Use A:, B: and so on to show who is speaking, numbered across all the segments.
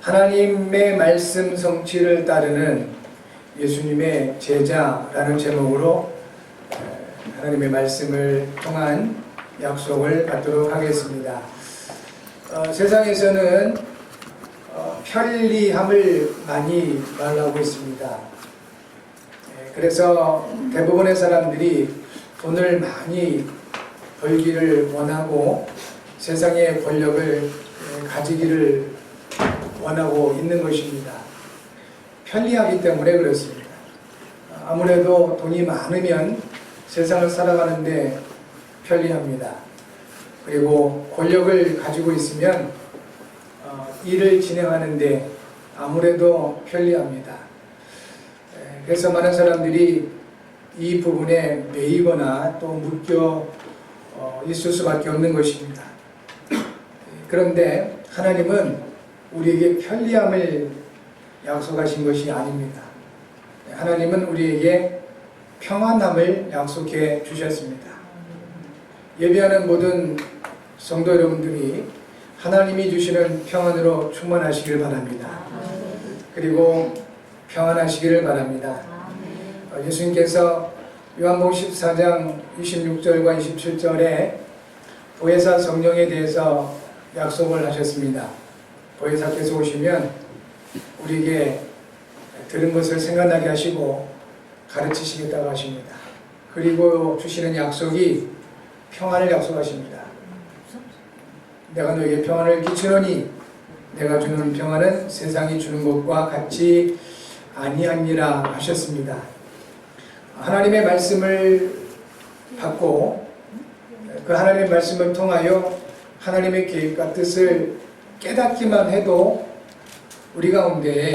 A: 하나님의 말씀 성취를 따르는 예수님의 제자라는 제목으로 하나님의 말씀을 통한 약속을 받도록 하겠습니다. 세상에서는 편리함을 많이 말하고 있습니다. 그래서 대부분의 사람들이 돈을 많이 벌기를 원하고 세상의 권력을 가지기를 원하고 있는 것입니다. 편리하기 때문에 그렇습니다. 아무래도 돈이 많으면 세상을 살아가는데 편리합니다. 그리고 권력을 가지고 있으면 일을 진행하는데 아무래도 편리합니다. 그래서 많은 사람들이 이 부분에 매이거나 또 묶여 있을 수밖에 없는 것입니다. 그런데 하나님은 우리에게 편리함을 약속하신 것이 아닙니다. 하나님은 우리에게 평안함을 약속해 주셨습니다. 예배하는 모든 성도 여러분들이 하나님이 주시는 평안으로 충만하시길 바랍니다. 그리고 평안하시기를 바랍니다. 예수님께서 요한복음 14장 26절과 27절에 보혜사 성령에 대해서 약속을 하셨습니다. 보혜사께서 오시면 우리에게 들은 것을 생각나게 하시고 가르치시겠다고 하십니다. 그리고 주시는 약속이 평안을 약속하십니다. 내가 너에게 평안을 끼치노니 내가 주는 평안은 세상이 주는 것과 같이 아니하니라 하셨습니다. 하나님의 말씀을 받고 그 하나님의 말씀을 통하여 하나님의 계획과 뜻을 깨닫기만 해도 우리 가운데에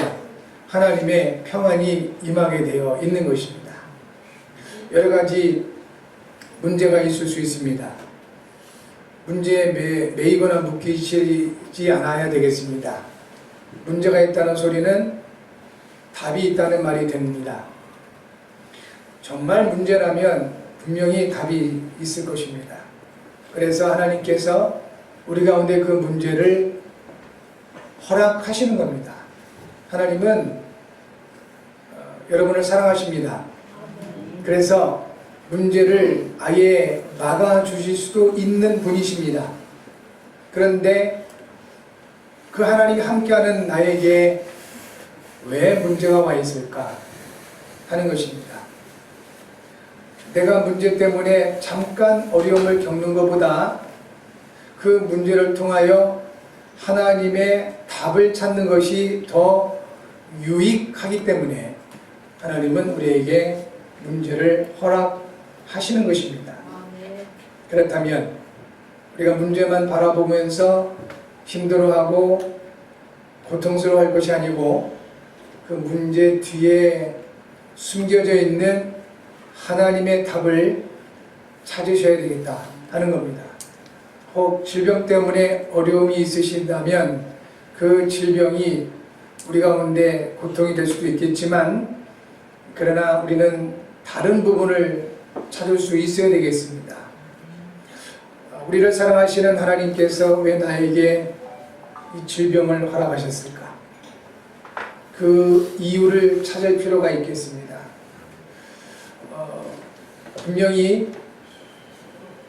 A: 하나님의 평안이 임하게 되어 있는 것입니다. 여러 가지 문제가 있을 수 있습니다. 문제에 매이거나 묶이지 않아야 되겠습니다. 문제가 있다는 소리는 답이 있다는 말이 됩니다. 정말 문제라면 분명히 답이 있을 것입니다. 그래서 하나님께서 우리 가운데 그 문제를 허락하시는 겁니다. 하나님은 여러분을 사랑하십니다. 그래서 문제를 아예 막아주실 수도 있는 분이십니다. 그런데 그 하나님이 함께하는 나에게 왜 문제가 와 있을까 하는 것입니다. 내가 문제 때문에 잠깐 어려움을 겪는 것보다 그 문제를 통하여 하나님의 답을 찾는 것이 더 유익하기 때문에 하나님은 우리에게 문제를 허락하시는 것입니다. 그렇다면 우리가 문제만 바라보면서 힘들어하고 고통스러워할 것이 아니고 그 문제 뒤에 숨겨져 있는 하나님의 답을 찾으셔야 되겠다 하는 겁니다. 혹 질병 때문에 어려움이 있으신다면 그 질병이 우리 가운데 고통이 될 수도 있겠지만 그러나 우리는 다른 부분을 찾을 수 있어야 되겠습니다. 우리를 사랑하시는 하나님께서 왜 나에게 이 질병을 허락하셨을까? 그 이유를 찾을 필요가 있겠습니다. 분명히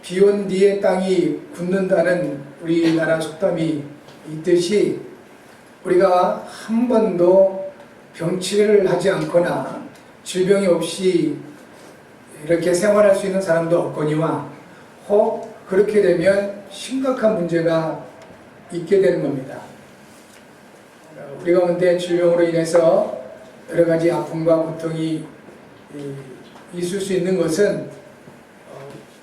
A: 비온 뒤에 땅이 굳는다는 우리나라 속담이 있듯이 우리가 한 번도 병치레를 하지 않거나 질병이 없이 이렇게 생활할 수 있는 사람도 없거니와 혹 그렇게 되면 심각한 문제가 있게 되는 겁니다. 우리 가운데 질병으로 인해서 여러 가지 아픔과 고통이 있을 수 있는 것은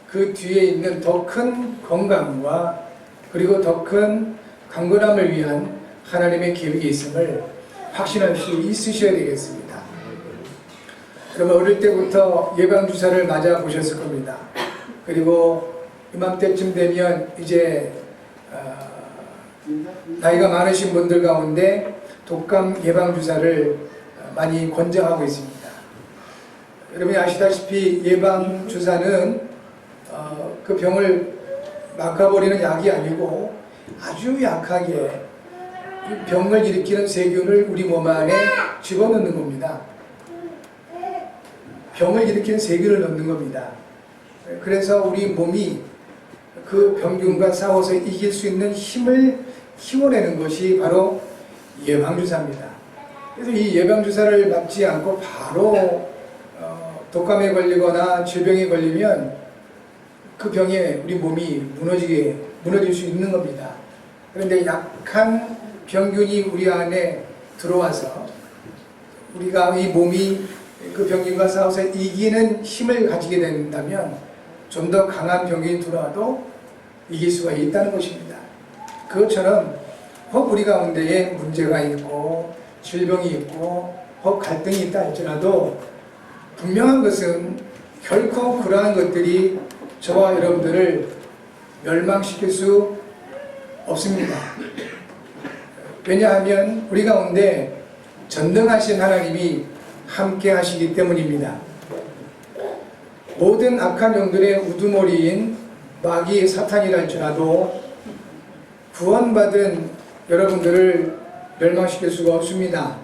A: 그 뒤에 있는 더 큰 건강과 그리고 더 큰 강건함을 위한 하나님의 계획이 있음을 확신할 수 있으셔야 되겠습니다. 여러분 어릴 때부터 예방주사를 맞아 보셨을 겁니다. 그리고 이맘때쯤 되면 이제 나이가 많으신 분들 가운데 독감 예방주사를 많이 권장하고 있습니다. 여러분이 아시다시피 예방주사는 그 병을 막아버리는 약이 아니고 아주 약하게 병을 일으키는 세균을 우리 몸 안에 집어넣는 겁니다. 병을 일으키는 세균을 넣는 겁니다. 그래서 우리 몸이 그 병균과 싸워서 이길 수 있는 힘을 키워내는 것이 바로 예방주사입니다. 그래서 이 예방주사를 맞지 않고 바로 독감에 걸리거나 질병에 걸리면 그 병에 우리 몸이 무너질 수 있는 겁니다. 그런데 약한 병균이 우리 안에 들어와서 우리가 이 몸이 그 병균과 싸워서 이기는 힘을 가지게 된다면 좀 더 강한 병균이 들어와도 이길 수가 있다는 것입니다. 그것처럼 혹 우리 가운데에 문제가 있고 질병이 있고 혹 갈등이 있다 할지라도 분명한 것은 결코 그러한 것들이 저와 여러분들을 멸망시킬 수 없습니다. 왜냐하면 우리 가운데 전능하신 하나님이 함께 하시기 때문입니다. 모든 악한 영들의 우두머리인 마귀 사탄이라 할지라도 구원받은 여러분들을 멸망시킬 수가 없습니다.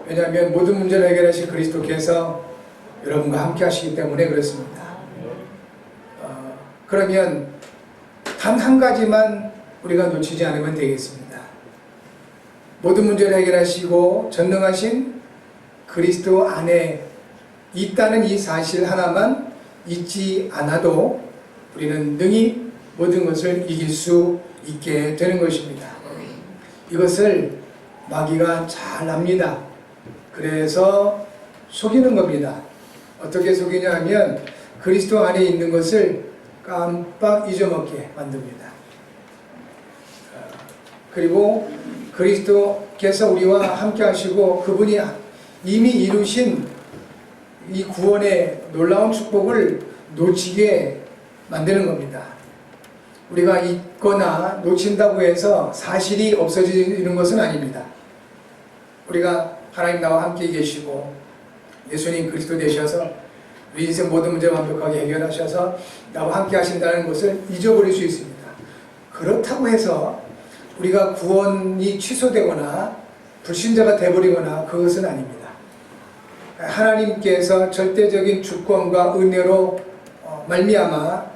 A: 왜냐하면 모든 문제를 해결하신 그리스도께서 여러분과 함께 하시기 때문에 그렇습니다. 그러면 단 한 가지만 우리가 놓치지 않으면 되겠습니다. 모든 문제를 해결하시고 전능하신 그리스도 안에 있다는 이 사실 하나만 잊지 않아도 우리는 능히 모든 것을 이길 수 있게 되는 것입니다. 이것을 마귀가 잘 압니다. 그래서 속이는 겁니다. 어떻게 속이냐 하면 그리스도 안에 있는 것을 깜빡 잊어먹게 만듭니다. 그리고 그리스도께서 우리와 함께 하시고 그분이 이미 이루신 이 구원의 놀라운 축복을 놓치게 만드는 겁니다. 우리가 잊거나 놓친다고 해서 사실이 없어지는 것은 아닙니다. 우리가 하나님 나와 함께 계시고 예수님 그리스도 되셔서 우리 인생 모든 문제를 완벽하게 해결하셔서 나와 함께 하신다는 것을 잊어버릴 수 있습니다. 그렇다고 해서 우리가 구원이 취소되거나 불신자가 되어버리거나 그것은 아닙니다. 하나님께서 절대적인 주권과 은혜로 말미암아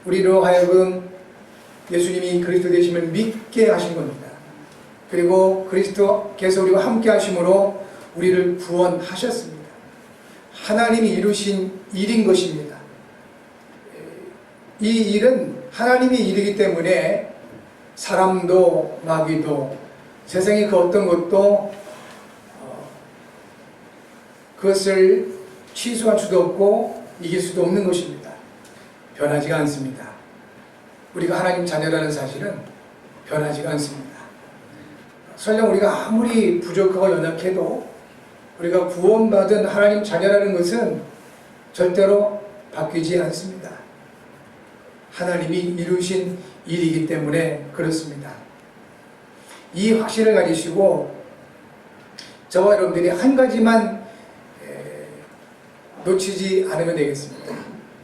A: 우리로 하여금 예수님이 그리스도 되심을 믿게 하신 겁니다. 그리고 그리스도께서 우리와 함께 하심으로 우리를 구원하셨습니다. 하나님이 이루신 일인 것입니다. 이 일은 하나님이 일이기 때문에 사람도 마귀도 세상의 그 어떤 것도 그것을 취소할 수도 없고 이길 수도 없는 것입니다. 변하지가 않습니다. 우리가 하나님 자녀라는 사실은 변하지가 않습니다. 설령 우리가 아무리 부족하고 연약해도 우리가 구원받은 하나님 자녀라는 것은 절대로 바뀌지 않습니다. 하나님이 이루신 일이기 때문에 그렇습니다. 이 확신을 가지시고 저와 여러분들이 한 가지만 놓치지 않으면 되겠습니다.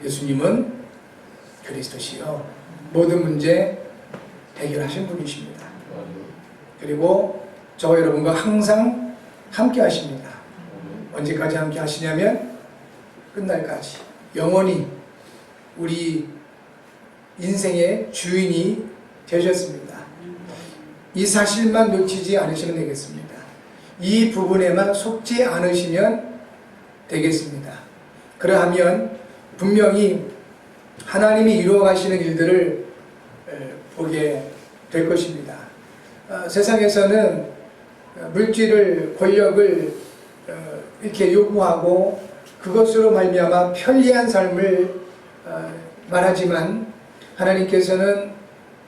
A: 예수님은 그리스도시요 모든 문제 해결하신 분이십니다. 그리고 저와 여러분과 항상 함께 하십니다. 언제까지 함께 하시냐면 끝날까지 영원히 우리 인생의 주인이 되셨습니다. 이 사실만 놓치지 않으시면 되겠습니다. 이 부분에만 속지 않으시면 되겠습니다. 그러하면 분명히 하나님이 이루어 가시는 일들을 보게 될 것입니다. 세상에서는 물질을, 권력을 이렇게 요구하고 그것으로 말미암아 편리한 삶을 말하지만 하나님께서는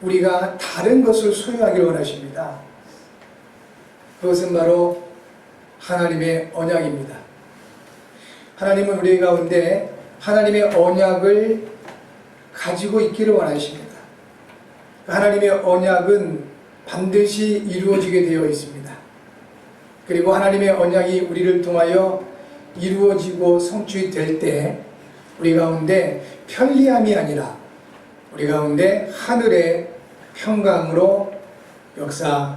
A: 우리가 다른 것을 소유하기를 원하십니다. 그것은 바로 하나님의 언약입니다. 하나님은 우리 가운데 하나님의 언약을 가지고 있기를 원하십니다. 하나님의 언약은 반드시 이루어지게 되어 있습니다. 그리고 하나님의 언약이 우리를 통하여 이루어지고 성취될 때 우리 가운데 편리함이 아니라 우리 가운데 하늘의 평강으로 역사하실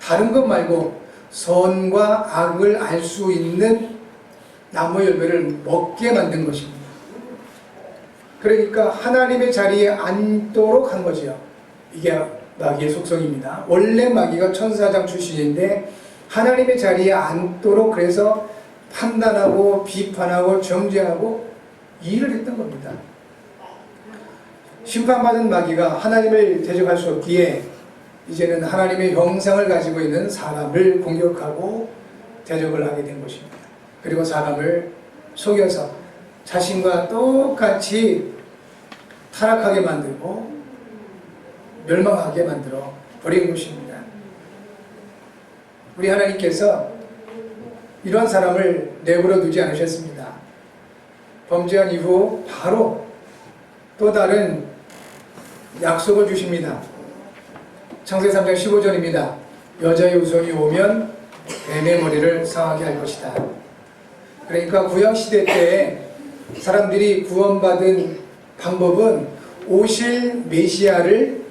A: 다른 것 말고 선과 악을 알 수 있는 나무 열매를 먹게 만든 것입니다. 그러니까 하나님의 자리에 앉도록 한 거지요. 이게 마귀의 속성입니다. 원래 마귀가 천사장 출신인데 하나님의 자리에 앉도록 그래서 판단하고 비판하고 정죄하고 일을 했던 겁니다. 심판받은 마귀가 하나님을 대적할 수 없기에 이제는 하나님의 형상을 가지고 있는 사람을 공격하고 대적을 하게 된 것입니다. 그리고 사람을 속여서 자신과 똑같이 타락하게 만들고 멸망하게 만들어 버린 것입니다. 우리 하나님께서 이러한 사람을 내버려 두지 않으셨습니다. 범죄한 이후 바로 또 다른 약속을 주십니다. 창세기 3장 15절입니다. 여자의 후손이 오면 뱀의 머리를 상하게 할 것이다. 그러니까 구약시대 때 사람들이 구원받은 방법은 오실 메시아를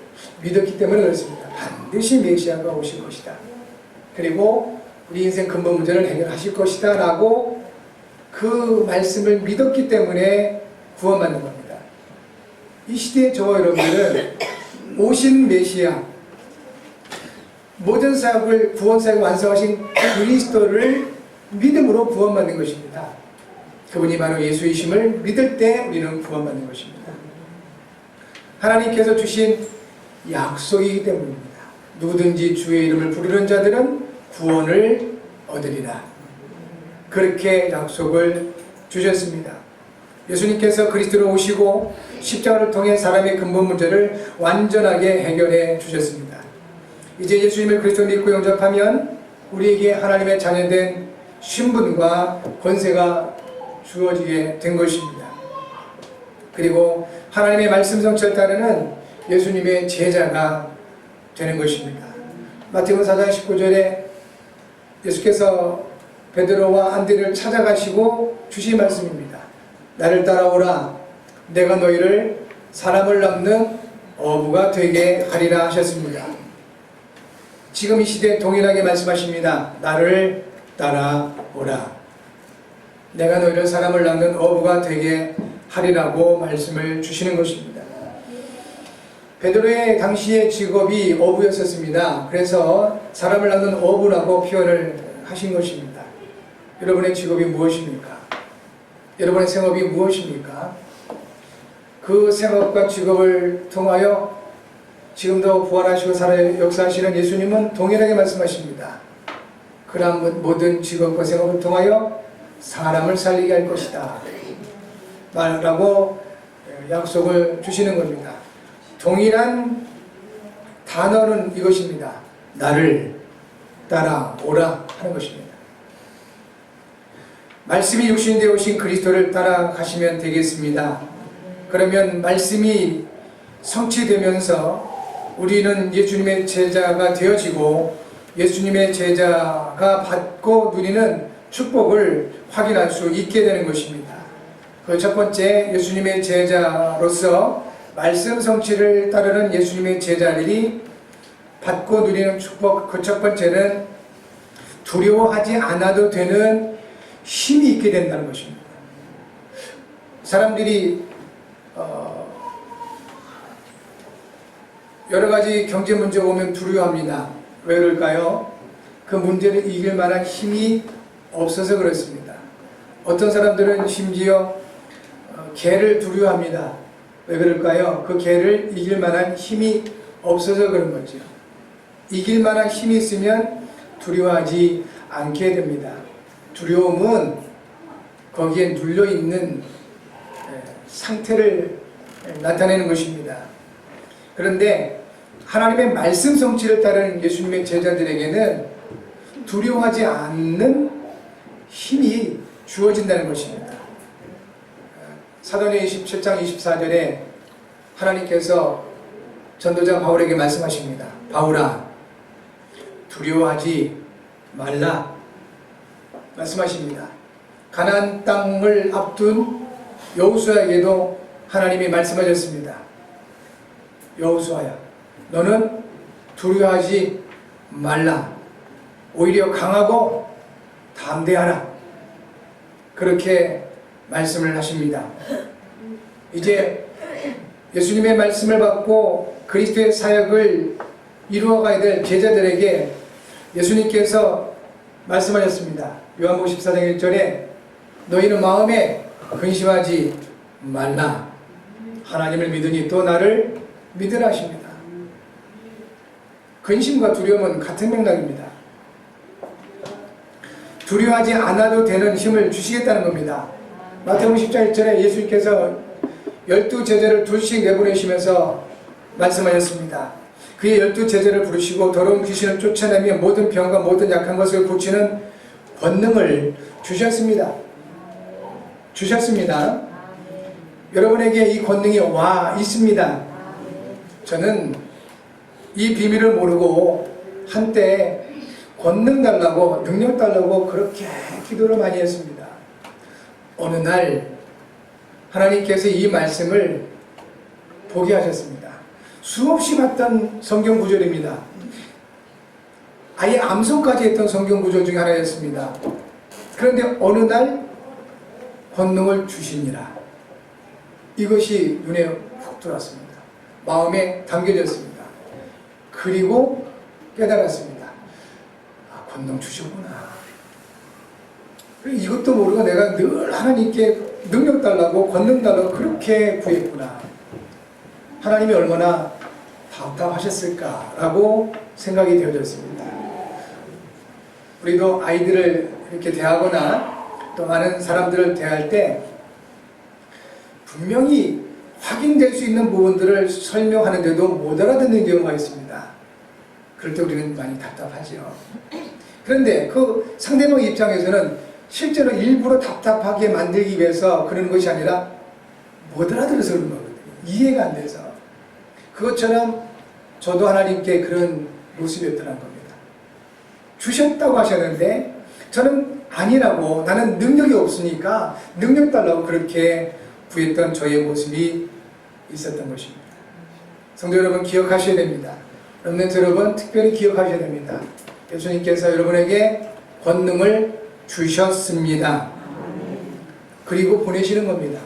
A: 믿었기 때문에 그렇습니다. 반드시 메시아가 오실 것이다. 그리고 우리 인생 근본 문제를 해결하실 것이다 라고 그 말씀을 믿었기 때문에 구원받는 겁니다. 이 시대의 저와 여러분들은 오신 메시아, 모든 사역을 구원사역을 완성하신 그리스도를 믿음으로 구원받는 것입니다. 그분이 바로 예수이심을 믿을 때 우리는 구원받는 것입니다. 하나님께서 주신 약속이기 때문입니다. 누구든지 주의 이름을 부르는 자들은 구원을 얻으리라. 그렇게 약속을 주셨습니다. 예수님께서 그리스도로 오시고 십자가를 통해 사람의 근본 문제를 완전하게 해결해 주셨습니다. 이제 예수님을 그리스도 믿고 영접하면 우리에게 하나님의 자녀된 신분과 권세가 주어지게 된 것입니다. 그리고 하나님의 말씀 성취를 따르는 예수님의 제자가 되는 것입니다. 마태복음 4장 19절에 예수께서 베드로와 안드레를 찾아가시고 주신 말씀입니다. 나를 따라오라. 내가 너희를 사람을 낚는 어부가 되게 하리라 하셨습니다. 지금 이 시대에 동일하게 말씀하십니다. 나를 따라오라. 내가 너희를 사람을 낚는 어부가 되게 하리라고 말씀을 주시는 것입니다. 베드로의 당시의 직업이 어부였었습니다. 그래서 사람을 낚는 어부라고 표현을 하신 것입니다. 여러분의 직업이 무엇입니까? 여러분의 생업이 무엇입니까? 그 생업과 직업을 통하여 지금도 부활하시고 역사하시는 예수님은 동일하게 말씀하십니다. 그러한 모든 직업과 생업을 통하여 사람을 살리게 할 것이다 라고 약속을 주시는 겁니다. 동일한 단어는 이것입니다. 나를 따라오라 하는 것입니다. 말씀이 육신되어 오신 그리스도를 따라가시면 되겠습니다. 그러면 말씀이 성취되면서 우리는 예수님의 제자가 되어지고 예수님의 제자가 받고 누리는 축복을 확인할 수 있게 되는 것입니다. 그 첫 번째, 예수님의 제자로서 말씀 성취를 따르는 예수님의 제자들이 받고 누리는 축복, 그 첫 번째는 두려워하지 않아도 되는 힘이 있게 된다는 것입니다. 사람들이 여러 가지 경제 문제가 오면 두려워합니다. 왜 그럴까요? 그 문제를 이길 만한 힘이 없어서 그렇습니다. 어떤 사람들은 심지어 개를 두려워합니다. 왜 그럴까요? 그 개를 이길 만한 힘이 없어서 그런 거죠. 이길 만한 힘이 있으면 두려워하지 않게 됩니다. 두려움은 거기에 눌려있는 상태를 나타내는 것입니다. 그런데 하나님의 말씀 성취를 따르는 예수님의 제자들에게는 두려워하지 않는 힘이 주어진다는 것입니다. 사도행전 27장 24절에 하나님께서 전도자 바울에게 말씀하십니다. 바울아, 두려워하지 말라 말씀하십니다. 가나안 땅을 앞둔 여호수아에게도 하나님이 말씀하셨습니다. 여호수아야, 너는 두려워하지 말라. 오히려 강하고 담대하라. 그렇게 말씀을 하십니다. 이제 예수님의 말씀을 받고 그리스도의 사역을 이루어가야 될 제자들에게 예수님께서 말씀하셨습니다. 요한복음 14장 1절에 너희는 마음에 근심하지 말라. 하나님을 믿으니 또 나를 믿으라 하십니다. 근심과 두려움은 같은 맥락입니다. 두려워하지 않아도 되는 힘을 주시겠다는 겁니다. 마태복음 10장 1절에 예수님께서 12제자를 둘씩 내보내시면서 말씀하셨습니다. 그의 12제자를 부르시고 더러운 귀신을 쫓아내며 모든 병과 모든 약한 것을 고치는 권능을 주셨습니다. 여러분에게 이 권능이 와 있습니다. 저는 이 비밀을 모르고 한때 권능 달라고 능력 달라고 그렇게 기도를 많이 했습니다. 어느 날 하나님께서 이 말씀을 보게 하셨습니다. 수없이 봤던 성경 구절입니다. 아예 암송까지 했던 성경 구절 중에 하나였습니다. 그런데 어느 날 권능을 주시니라. 이것이 눈에 훅 들어왔습니다. 마음에 담겨졌습니다. 그리고 깨달았습니다. 아, 권능 주셨구나. 이것도 모르고 내가 늘 하나님께 능력 달라고 권능 달라고 그렇게 구했구나. 하나님이 얼마나 답답하셨을까라고 생각이 되어졌습니다. 우리도 아이들을 이렇게 대하거나 또 많은 사람들을 대할 때 분명히 확인될 수 있는 부분들을 설명하는데도 못 알아듣는 경우가 있습니다. 그럴 때 우리는 많이 답답하죠. 그런데 그 상대방 입장에서는 실제로 일부러 답답하게 만들기 위해서 그러는 것이 아니라 못 알아들어서 그런 거거든요. 이해가 안 돼서. 그것처럼 저도 하나님께 그런 모습이었더란 겁니다. 주셨다고 하셨는데 저는 아니라고, 나는 능력이 없으니까 능력 달라고 그렇게 구했던 저의 모습이 있었던 것입니다. 성도 여러분, 기억하셔야 됩니다. 렘넌트 여러분, 특별히 기억하셔야 됩니다. 예수님께서 여러분에게 권능을 주셨습니다. 그리고 보내시는 겁니다.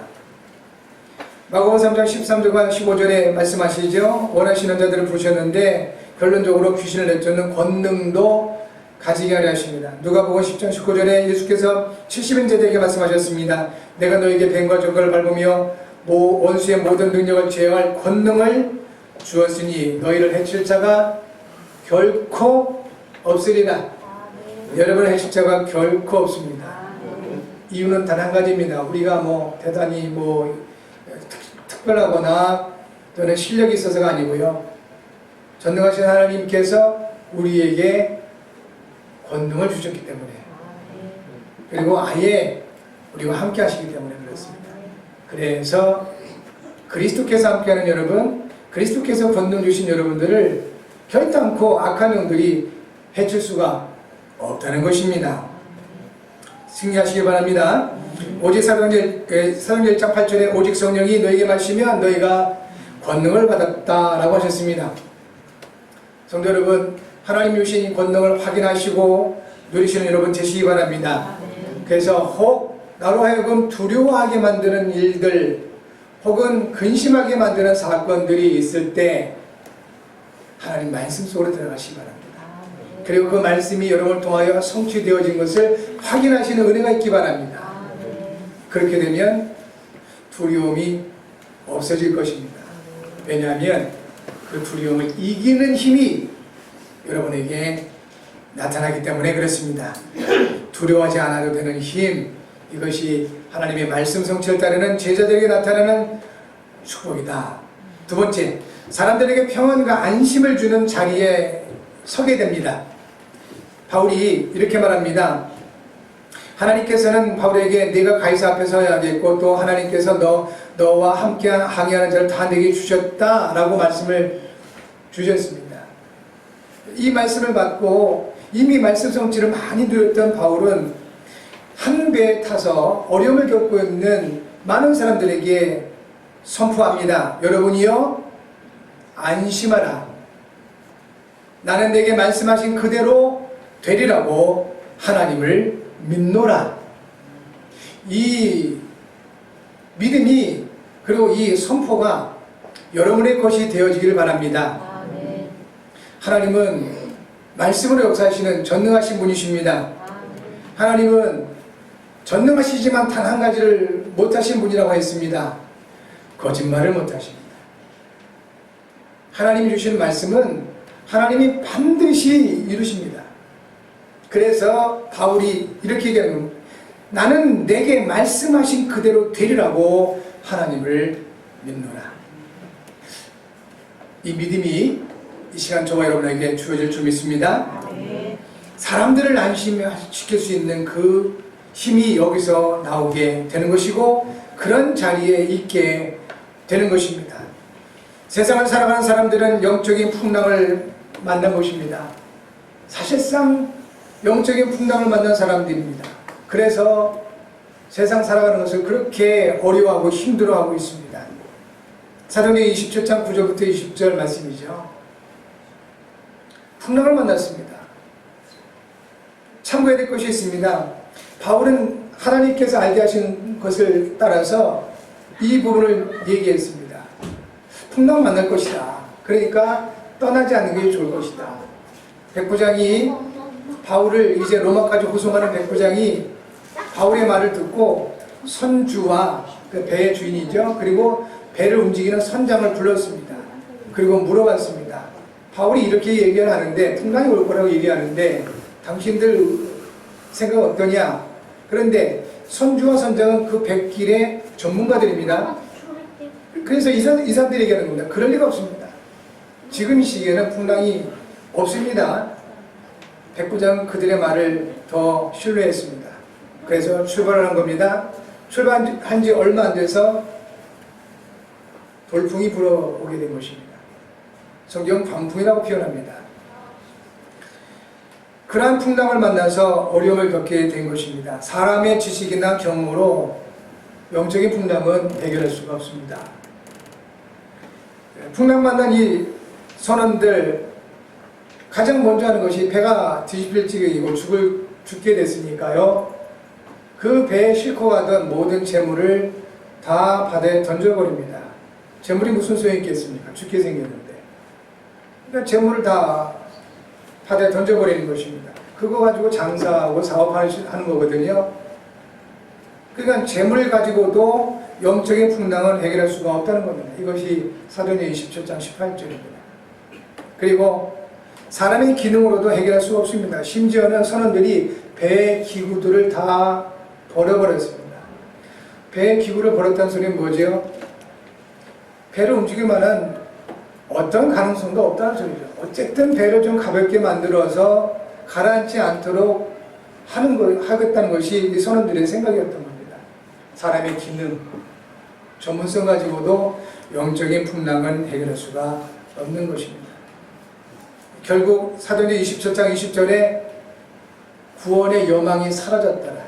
A: 마가복음 3장 13절과 15절에 말씀하시죠. 원하시는 자들을 부르셨는데 결론적으로 귀신을 내쫓는 권능도 가지게 하려 하십니다. 누가복음 10장 19절에 예수께서 70인자들에게 말씀하셨습니다. 내가 너에게 뱀과 족을 밟으며 원수의 모든 능력을 제어할 권능을 주었으니 너희를 해칠 자가 결코 없으리라. 여러분의 해칠 자가 결코 없습니다. 이유는 단 한 가지입니다. 우리가 대단히 특별하거나 또는 실력이 있어서가 아니고요. 전능하신 하나님께서 우리에게 권능을 주셨기 때문에, 그리고 아예 우리와 함께 하시기 때문에 그렇습니다. 그래서 그리스도께서 함께하는 여러분, 그리스도께서 권능 주신 여러분들을 결단코 악한 영들이 해칠 수가 없다는 것입니다. 승리하시기 바랍니다. 오직 사도행전 1장 8절에 오직 성령이 너에게 마시면 너희가 권능을 받았다라고 하셨습니다. 성도 여러분, 하나님 주신 권능을 확인하시고 누리시는 여러분 되시기 바랍니다. 그래서 혹 나로 하여금 두려워하게 만드는 일들 혹은 근심하게 만드는 사건들이 있을 때 하나님 말씀 속으로 들어가시기 바랍니다. 그리고 그 말씀이 여러분을 통하여 성취되어진 것을 확인하시는 은혜가 있기 바랍니다. 그렇게 되면 두려움이 없어질 것입니다. 왜냐하면 그 두려움을 이기는 힘이 여러분에게 나타나기 때문에 그렇습니다. 두려워하지 않아도 되는 힘, 이것이 하나님의 말씀 성취를 따르는 제자들에게 나타나는 축복이다. 두 번째, 사람들에게 평안과 안심을 주는 자리에 서게 됩니다. 바울이 이렇게 말합니다. 하나님께서는 바울에게 네가 가이사 앞에 서야겠고 또 하나님께서 너와 함께 항해하는 자를 다 내게 주셨다라고 말씀을 주셨습니다. 이 말씀을 받고 이미 말씀 성취를 많이 누렸던 바울은 한 배에 타서 어려움을 겪고 있는 많은 사람들에게 선포합니다. 여러분이요, 안심하라. 나는 내게 말씀하신 그대로 되리라고 하나님을 믿노라. 이 믿음이 그리고 이 선포가 여러분의 것이 되어지기를 바랍니다.
B: 아멘.
A: 하나님은 말씀으로 역사하시는 전능하신 분이십니다. 하나님은 전능하시지만 단 한 가지를 못하신 분이라고 했습니다. 거짓말을 못하십니다. 하나님이 주시는 말씀은 하나님이 반드시 이루십니다. 그래서 바울이 이렇게 얘기하는 겁니다. 나는 내게 말씀하신 그대로 되리라고 하나님을 믿노라. 이 믿음이 이 시간 저와 여러분에게 주어질 줄 믿습니다. 사람들을 안심시킬 수 있는 그 힘이 여기서 나오게 되는 것이고 그런 자리에 있게 되는 것입니다. 세상을 살아가는 사람들은 영적인 풍랑을 만난 것입니다. 사실상 영적인 풍랑을 만난 사람들입니다. 그래서 세상 살아가는 것을 그렇게 어려워하고 힘들어하고 있습니다. 사도행전 27장 9절부터 20절 말씀이죠. 풍랑을 만났습니다. 참고해야 될 것이 있습니다. 바울은 하나님께서 알게 하신 것을 따라서 이 부분을 얘기했습니다. 풍랑 만날 것이다. 그러니까 떠나지 않는 게 좋을 것이다. 백부장이 바울을 이제 로마까지 호송하는 백부장이 바울의 말을 듣고 선주와 그 배의 주인이죠. 그리고 배를 움직이는 선장을 불렀습니다. 그리고 물어봤습니다. 바울이 이렇게 얘기를 하는데 풍랑이 올 거라고 얘기하는데 당신들 생각 어떠냐? 그런데 선주와 선장은 그 백길의 전문가들입니다. 그래서 이 사람들이 얘기하는 겁니다. 그럴 리가 없습니다. 지금 이 시기에는 풍랑이 없습니다. 백부장은 그들의 말을 더 신뢰했습니다. 그래서 출발을 한 겁니다. 출발한 지 얼마 안 돼서 돌풍이 불어오게 된 것입니다. 성경 광풍이라고 표현합니다. 그러한 풍랑을 만나서 어려움을 겪게 된 것입니다. 사람의 지식이나 경험으로 영적인 풍랑은 해결할 수가 없습니다. 풍랑 만난 이 선원들 가장 먼저 하는 것이 배가 뒤집힐 지경이고 죽게 됐으니까요. 그 배에 싣고 가던 모든 재물을 다 바다에 던져버립니다. 재물이 무슨 소용이 있겠습니까? 죽게 생겼는데. 그러니까 재물을 다 바다에 던져버리는 것입니다. 그거 가지고 장사하고 사업하는 거거든요. 그러니까 재물을 가지고도 영적인 풍랑을 해결할 수가 없다는 겁니다. 이것이 사도행전 27장 18절입니다. 그리고 사람의 기능으로도 해결할 수 없습니다. 심지어는 선원들이 배의 기구들을 다 버려버렸습니다. 배의 기구를 버렸다는 소리는 뭐죠? 배를 움직일 만한 어떤 가능성도 없다는 소리죠. 어쨌든 배를 좀 가볍게 만들어서 가라앉지 않도록 하겠다는 것이 이 선원들의 생각이었던 겁니다. 사람의 기능, 전문성 가지고도 영적인 풍랑은 해결할 수가 없는 것입니다. 결국 사도행전 27장 20절에 구원의 여망이 사라졌더라.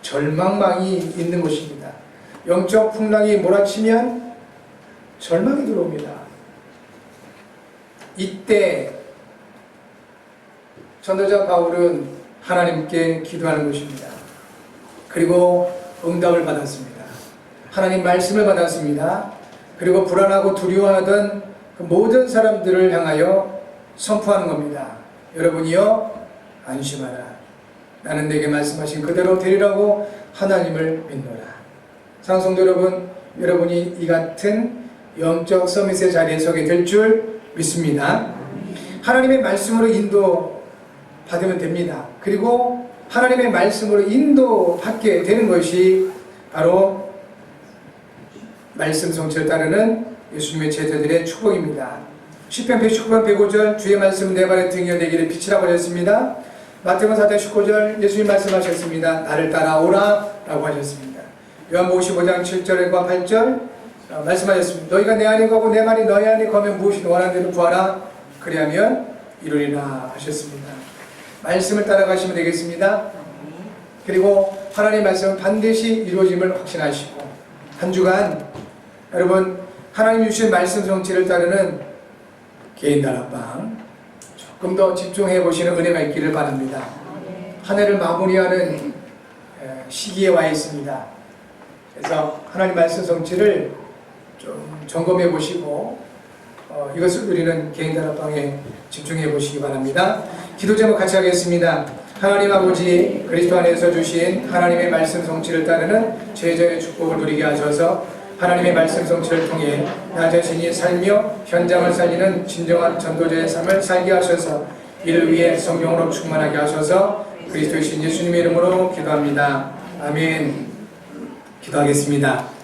A: 절망망이 있는 것입니다. 영적 풍랑이 몰아치면 절망이 들어옵니다. 이때 전도자 바울은 하나님께 기도하는 것입니다. 그리고 응답을 받았습니다. 하나님 말씀을 받았습니다. 그리고 불안하고 두려워하던 그 모든 사람들을 향하여 선포하는 겁니다. 여러분이여 안심하라. 나는 내게 말씀하신 그대로 되리라고 하나님을 믿노라. 사랑하는 성도 여러분, 여러분이 이 같은 영적 서밋의 자리에 서게 될 줄 믿습니다. 하나님의 말씀으로 인도 받으면 됩니다. 그리고 하나님의 말씀으로 인도받게 되는 것이 바로 말씀 성취를 따르는 예수님의 제자들의 축복입니다. 시편 119편 105절 주의 말씀 내 발의 등이여 내 길의 빛이라고 하셨습니다. 마태복음 4장 19절 예수님 말씀하셨습니다. 나를 따라오라 라고 하셨습니다. 요한복음 15장 7절과 8절 말씀하셨습니다. 너희가 내 안에 거하고 내 말이 너희 안에 거하면 무엇이든 원하는 대로 구하라 그리하면 이루리라 하셨습니다. 말씀을 따라가시면 되겠습니다. 그리고 하나님의 말씀은 반드시 이루어짐을 확신하시고 한 주간 여러분 하나님 주신 말씀 성취를 따르는 개인 다락방 조금 더 집중해 보시는 은혜가 있기를 바랍니다. 한 해를 마무리하는 시기에 와 있습니다. 그래서 하나님 말씀 성취를 좀 점검해 보시고 이것을 누리는 개인 다락방에 집중해 보시기 바랍니다. 기도 제목 같이 하겠습니다. 하나님 아버지, 그리스도 안에서 주신 하나님의 말씀 성취를 따르는 제자의 축복을 누리게 하셔서 하나님의 말씀 성취를 통해 나 자신이 살며 현장을 살리는 진정한 전도자의 삶을 살게 하셔서 이를 위해 성령으로 충만하게 하셔서 그리스도이신 예수님의 이름으로 기도합니다. 아멘. 기도하겠습니다.